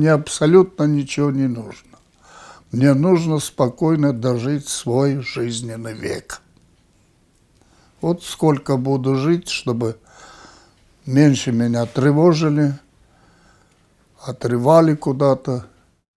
мне абсолютно ничего не нужно. Мне нужно спокойно дожить свой жизненный век. Вот сколько буду жить, чтобы меньше меня тревожили, отрывали куда-то.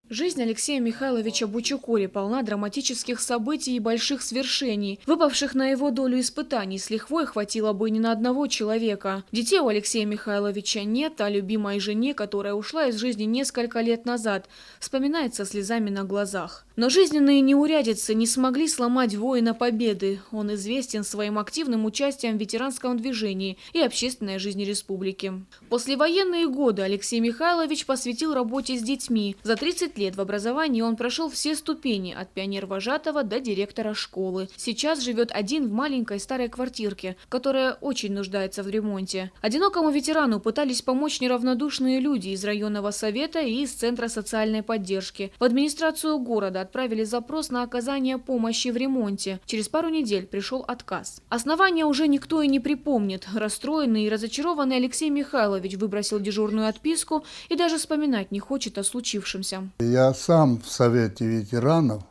Жизнь Алексея Михайловича Бучукури полна драматических событий и больших свершений. Выпавших на его долю испытаний с лихвой хватило бы ни на одного человека. Детей у Алексея Михайловича нет, а любимой жене, которая ушла из жизни несколько лет назад, вспоминает со слезами на глазах. Но жизненные неурядицы не смогли сломать воина победы. Он известен своим активным участием в ветеранском движении и общественной жизни республики. Послевоенные годы Алексей Михайлович посвятил работе с детьми. За 30 лет в образовании он прошел все ступени, от пионер-вожатого до директора школы. Сейчас живет один в маленькой старой квартирке, которая очень нуждается в ремонте. Одинокому ветерану пытались помочь неравнодушные люди из районного совета и из Центра социальной поддержки. В администрацию города отправили запрос на оказание помощи в ремонте. Через пару недель пришел отказ. Основания уже никто и не припомнит. Расстроенный и разочарованный Алексей Михайлович выбросил дежурную отписку и даже вспоминать не хочет о случившемся. Я сам в Совете ветеранов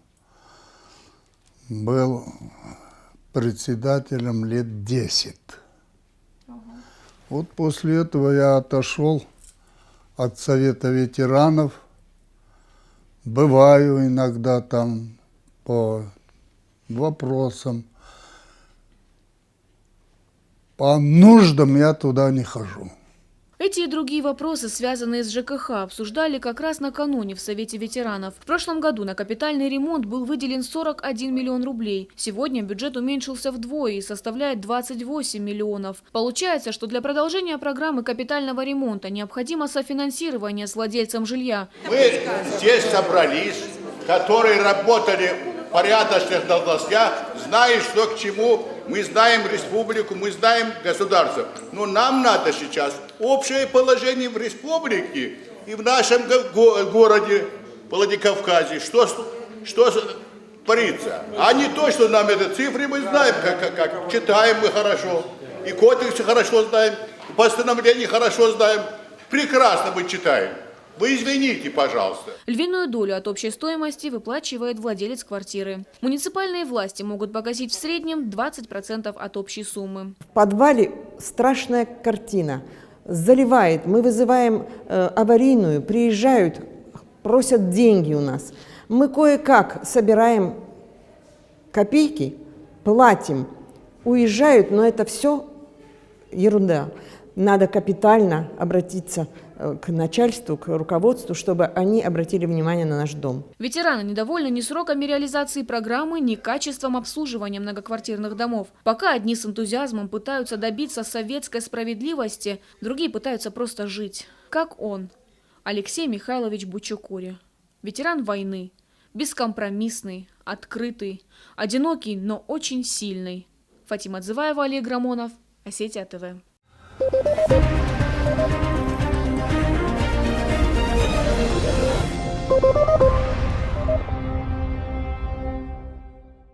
был председателем лет 10. Вот после этого я отошел от Совета ветеранов. Бываю иногда там по вопросам. По нуждам я туда не хожу. Эти и другие вопросы, связанные с ЖКХ, обсуждали как раз накануне в Совете ветеранов. В прошлом году на капитальный ремонт был выделен 41 миллион рублей. Сегодня бюджет уменьшился вдвое и составляет 28 миллионов. Получается, что для продолжения программы капитального ремонта необходимо софинансирование с владельцем жилья. Мы здесь собрались, которые работали в порядочных должностях, зная, что к чему. Мы знаем республику, мы знаем государство. Но нам надо сейчас общее положение в республике и в нашем городе Владикавказе. Что творится? А не то, что нам это цифры мы знаем, как читаем мы хорошо, и кодексы хорошо знаем, и постановления хорошо знаем. Прекрасно мы читаем. Вы извините, пожалуйста. Львиную долю от общей стоимости выплачивает владелец квартиры. Муниципальные власти могут погасить в среднем 20% от общей суммы. В подвале страшная картина. Заливает, мы вызываем аварийную, приезжают, просят деньги у нас. Мы кое-как собираем копейки, платим, уезжают, но это все ерунда. Надо капитально обратиться к начальству, к руководству, чтобы они обратили внимание на наш дом. Ветераны недовольны ни сроками реализации программы, ни качеством обслуживания многоквартирных домов. Пока одни с энтузиазмом пытаются добиться советской справедливости, другие пытаются просто жить. Как он, Алексей Михайлович Бучукури. Ветеран войны, бескомпромиссный, открытый, одинокий, но очень сильный. Фатима Дзываева, Олег Рамонов, Осетия ТВ. Thank you.